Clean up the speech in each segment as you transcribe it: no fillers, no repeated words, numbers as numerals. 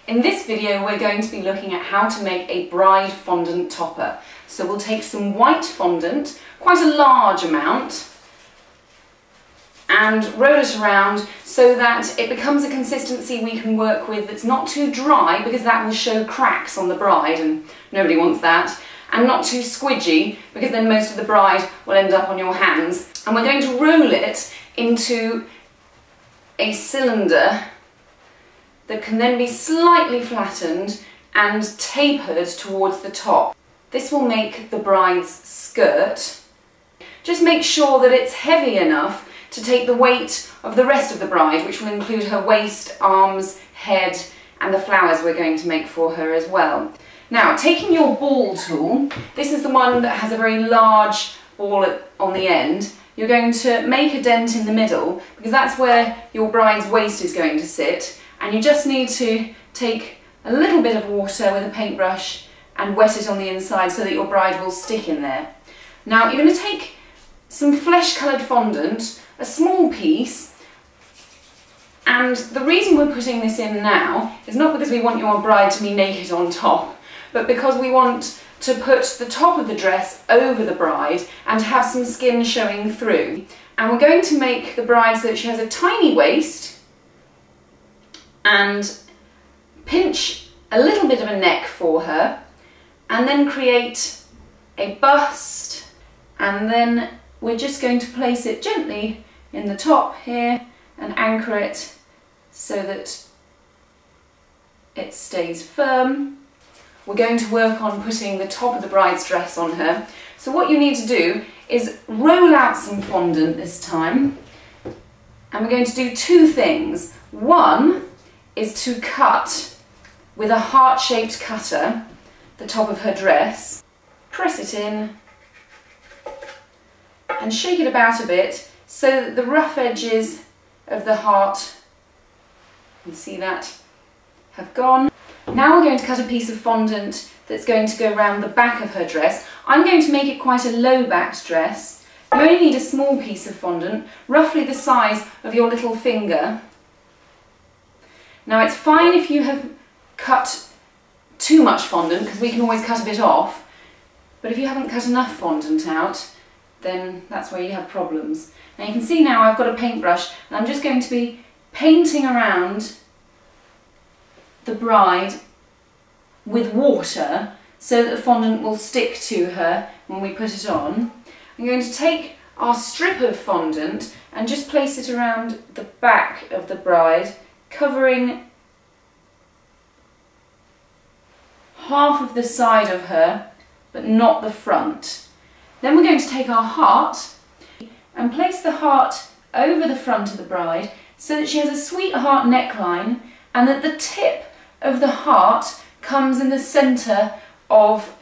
In this video we're going to be looking at how to make a bride fondant topper. So we'll take some white fondant, quite a large amount, and roll it around so that it becomes a consistency we can work with that's not too dry, because that will show cracks on the bride and nobody wants that, and not too squidgy because then most of the bride will end up on your hands. And we're going to roll it into a cylinder that can then be slightly flattened and tapered towards the top. This will make the bride's skirt. Just make sure that it's heavy enough to take the weight of the rest of the bride, which will include her waist, arms, head, and the flowers we're going to make for her as well. Now, taking your ball tool, this is the one that has a very large ball on the end. You're going to make a dent in the middle because that's where your bride's waist is going to sit, and you just need to take a little bit of water with a paintbrush and wet it on the inside so that your bride will stick in there. Now you're going to take some flesh coloured fondant, a small piece, and the reason we're putting this in now is not because we want your bride to be naked on top, but because we want to put the top of the dress over the bride and have some skin showing through. And we're going to make the bride so that she has a tiny waist and pinch a little bit of a neck for her, and then create a bust, and then we're just going to place it gently in the top here and anchor it so that it stays firm. We're going to work on putting the top of the bride's dress on her. So what you need to do is roll out some fondant this time, and we're going to do two things. One is to cut with a heart-shaped cutter the top of her dress, press it in and shake it about a bit so that the rough edges of the heart, you can see that, have gone. Now we're going to cut a piece of fondant that's going to go around the back of her dress. I'm going to make it quite a low-backed dress. You only need a small piece of fondant, roughly the size of your little finger. Now it's fine if you have cut too much fondant, because we can always cut a bit off, but if you haven't cut enough fondant out, then that's where you have problems. Now you can see now I've got a paintbrush and I'm just going to be painting around the bride with water so that the fondant will stick to her when we put it on. I'm going to take our strip of fondant and just place it around the back of the bride, covering half of the side of her but not the front. Then we're going to take our heart and place the heart over the front of the bride so that she has a sweetheart neckline and that the tip of the heart comes in the centre of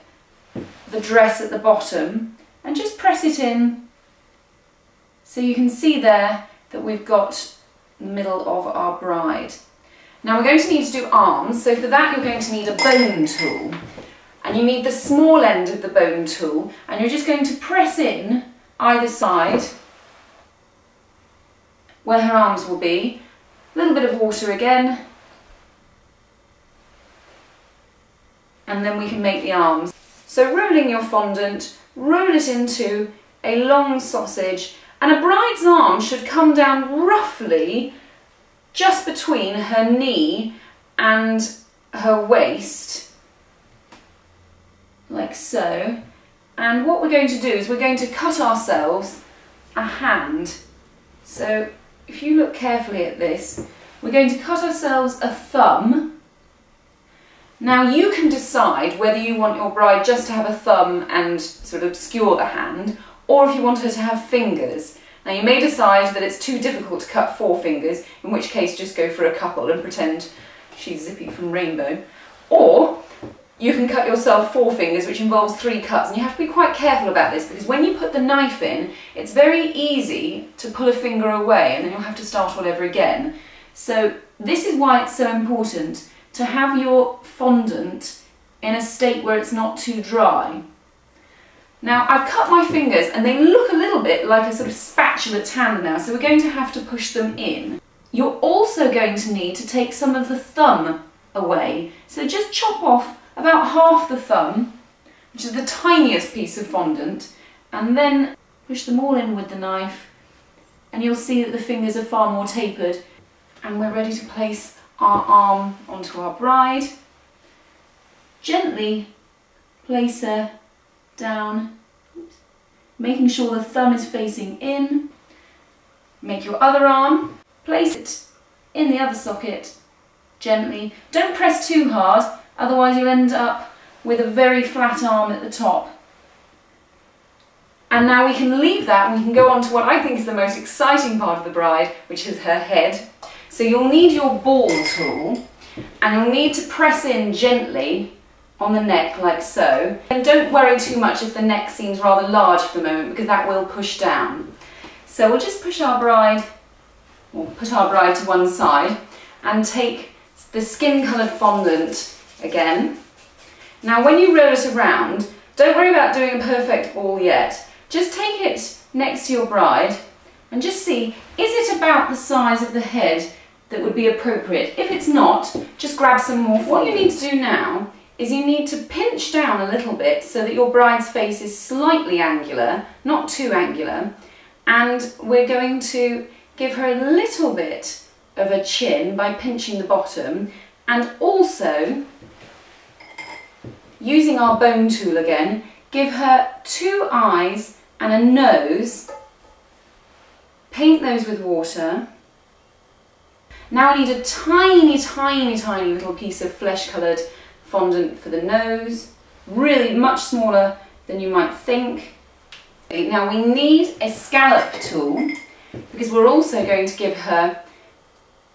the dress at the bottom, and just press it in so you can see there that we've got the middle of our bride. Now we're going to need to do arms, so for that you're going to need a bone tool, and you need the small end of the bone tool, and you're just going to press in either side where her arms will be. A little bit of water again, and then we can make the arms. So rolling your fondant, roll it into a long sausage, and a bride's arm should come down roughly just between her knee and her waist, like so. And what we're going to do is we're going to cut ourselves a hand. So if you look carefully at this, we're going to cut ourselves a thumb. Now you can decide whether you want your bride just to have a thumb and sort of obscure the hand, or if you want her to have fingers. Now you may decide that it's too difficult to cut 4 fingers, in which case just go for a couple and pretend she's Zippy from Rainbow. Or you can cut yourself 4 fingers, which involves 3 cuts, and you have to be quite careful about this because when you put the knife in, it's very easy to pull a finger away and then you'll have to start all over again. So this is why it's so important to have your fondant in a state where it's not too dry. Now I've cut my fingers and they look a little bit like a sort of spatula tan now, so we're going to have to push them in. You're also going to need to take some of the thumb away. So just chop off about half the thumb, which is the tiniest piece of fondant, and then push them all in with the knife, and you'll see that the fingers are far more tapered. And we're ready to place our arm onto our bride. Gently place her down, making sure the thumb is facing in. Make your other arm, place it in the other socket gently. Don't press too hard, otherwise you'll end up with a very flat arm at the top. And now we can leave that and we can go on to what I think is the most exciting part of the bride, which is her head. So you'll need your ball tool, and you'll need to press in gently on the neck like so. And don't worry too much if the neck seems rather large for the moment, because that will push down. So we'll just push our bride, or put our bride to one side, and take the skin coloured fondant again. Now when you roll it around, don't worry about doing a perfect ball yet. Just take it next to your bride and just see, is it about the size of the head that would be appropriate? If it's not, just grab some more fondant. What you need to do now is you need to pinch down a little bit so that your bride's face is slightly angular, not too angular, and we're going to give her a little bit of a chin by pinching the bottom, and also, using our bone tool again, give her 2 eyes and a nose. Paint those with water. Now I need a tiny, tiny, tiny little piece of flesh coloured fondant for the nose, really much smaller than you might think. Now we need a scallop tool because we're also going to give her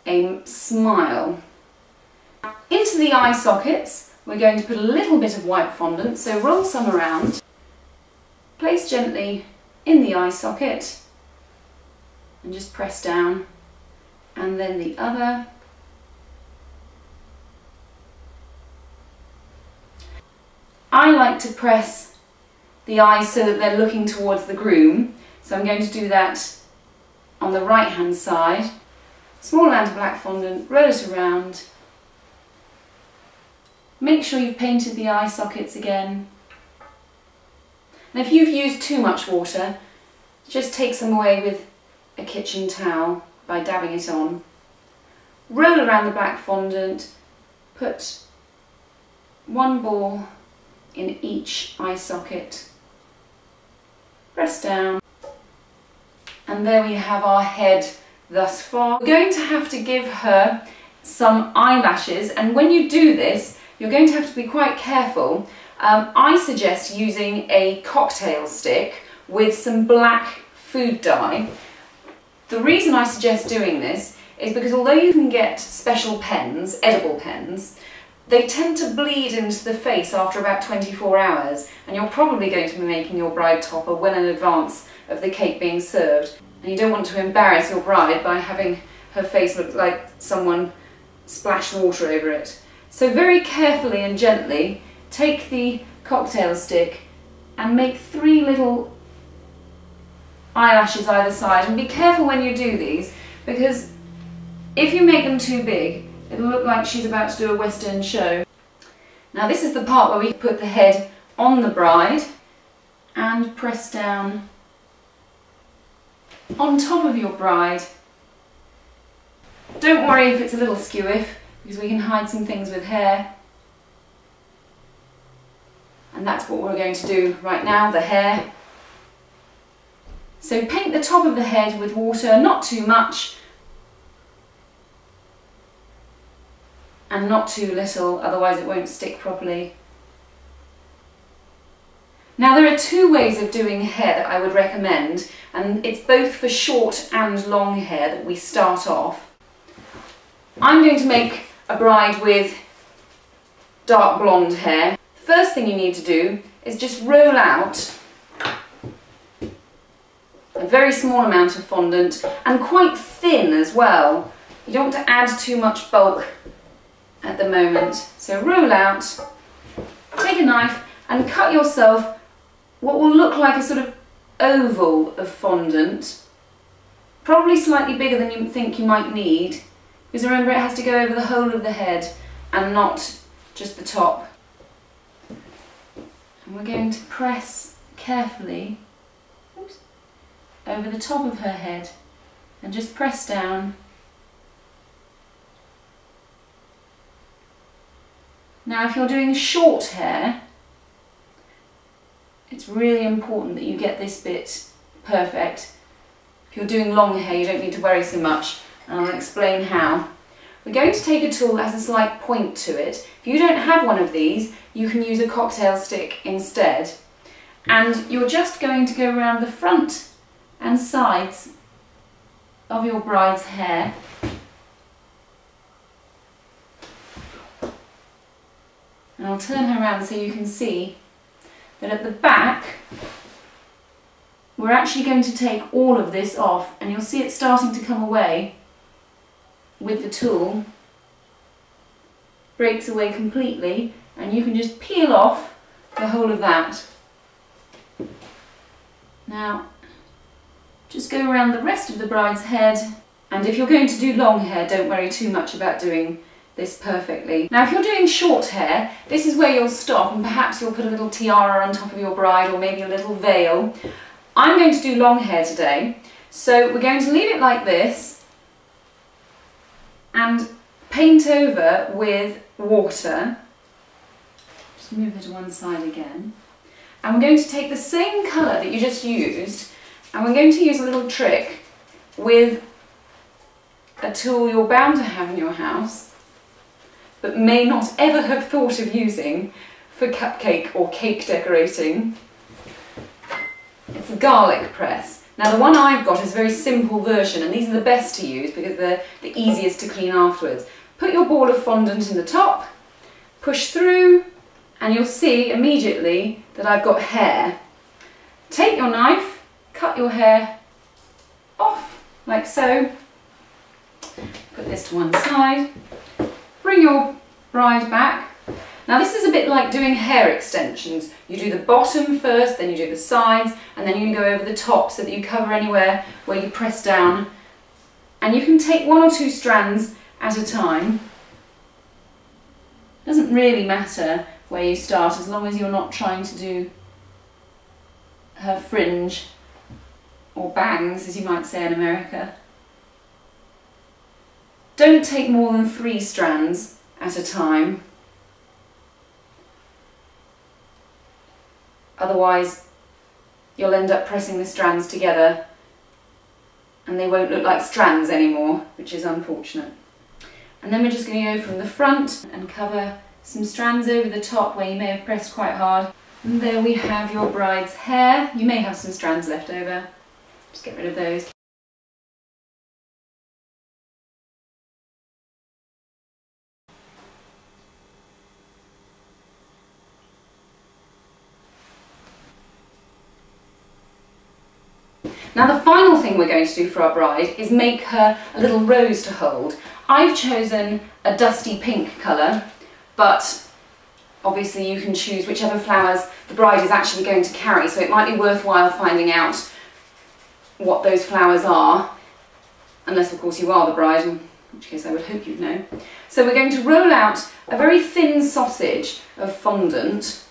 a smile. Into the eye sockets we're going to put a little bit of white fondant, so roll some around, place gently in the eye socket and just press down, and then the other. I like to press the eyes so that they're looking towards the groom, so I'm going to do that on the right hand side. Small amount of black fondant, roll it around. Make sure you've painted the eye sockets again. And if you've used too much water, just take some away with a kitchen towel by dabbing it on. Roll around the black fondant, put one ball in each eye socket, press down, and there we have our head thus far. We're going to have to give her some eyelashes, and when you do this you're going to have to be quite careful. I suggest using a cocktail stick with some black food dye. The reason I suggest doing this is because although you can get special pens, edible pens, they tend to bleed into the face after about 24 hours, and you're probably going to be making your bride topper well in advance of the cake being served. And you don't want to embarrass your bride by having her face look like someone splashed water over it. So very carefully and gently take the cocktail stick and make 3 little eyelashes either side, and be careful when you do these, because if you make them too big it'll look like she's about to do a West End show. Now this is the part where we put the head on the bride and press down on top of your bride. Don't worry if it's a little skewiff, because we can hide some things with hair. And that's what we're going to do right now, the hair. So paint the top of the head with water, not too much and not too little, otherwise it won't stick properly. Now there are 2 ways of doing hair that I would recommend, and it's both for short and long hair that we start off. I'm going to make a bride with dark blonde hair. First thing you need to do is just roll out a very small amount of fondant, and quite thin as well. You don't want to add too much bulk at the moment. So roll out, take a knife and cut yourself what will look like a sort of oval of fondant, probably slightly bigger than you think you might need, because remember it has to go over the whole of the head. and not just the top. And we're going to press carefully over the top of her head and just press down. Now if you're doing short hair, it's really important that you get this bit perfect. If you're doing long hair, you don't need to worry so much, and I'll explain how. We're going to take a tool that has a slight point to it. If you don't have one of these, you can use a cocktail stick instead. And you're just going to go around the front and sides of your bride's hair. And I'll turn her around so you can see that at the back we're actually going to take all of this off, and you'll see it starting to come away with the tool. Breaks away completely, and you can just peel off the whole of that. Now just go around the rest of the bride's head, and if you're going to do long hair, don't worry too much about doing this perfectly. Now if you're doing short hair, this is where you'll stop, and perhaps you'll put a little tiara on top of your bride, or maybe a little veil. I'm going to do long hair today, so we're going to leave it like this and paint over with water. Just move her to one side again. And we're going to take the same colour that you just used, and we're going to use a little trick with a tool you're bound to have in your house, but may not ever have thought of using for cupcake or cake decorating. It's a garlic press. Now the one I've got is a very simple version, and these are the best to use because they're the easiest to clean afterwards. Put your ball of fondant in the top, push through, and you'll see immediately that I've got hair. Take your knife, cut your hair off, like so. Put this to one side. Bring your bride back. Now this is a bit like doing hair extensions. You do the bottom first, then you do the sides, and then you go over the top so that you cover anywhere where you press down. And you can take 1 or 2 strands at a time. Doesn't really matter where you start as long as you're not trying to do her fringe or bangs, as you might say in America. Don't take more than 3 strands at a time. Otherwise, you'll end up pressing the strands together and they won't look like strands anymore, which is unfortunate. And then we're just going to go from the front and cover some strands over the top where you may have pressed quite hard. And there we have your bride's hair. You may have some strands left over. Just get rid of those. Now the final thing we're going to do for our bride is make her a little rose to hold. I've chosen a dusty pink colour, but obviously you can choose whichever flowers the bride is actually going to carry, so it might be worthwhile finding out what those flowers are, unless of course you are the bride, in which case I would hope you'd know. So we're going to roll out a very thin sausage of fondant,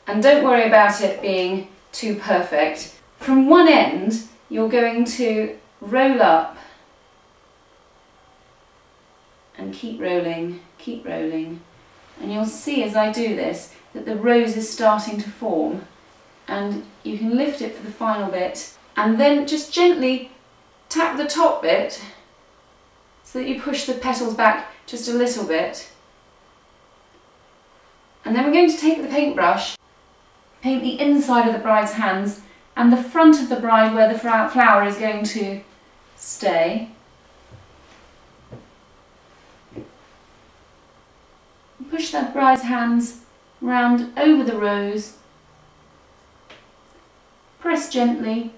and don't worry about it being too perfect. From one end you're going to roll up and keep rolling, and you'll see as I do this that the rose is starting to form, and you can lift it for the final bit and then just gently tap the top bit so that you push the petals back just a little bit. And then we're going to take the paintbrush, paint the inside of the bride's hands and the front of the bride where the flower is going to stay. Push that bride's hands round over the rose, press gently,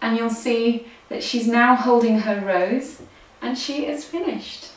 and you'll see that she's now holding her rose and she is finished.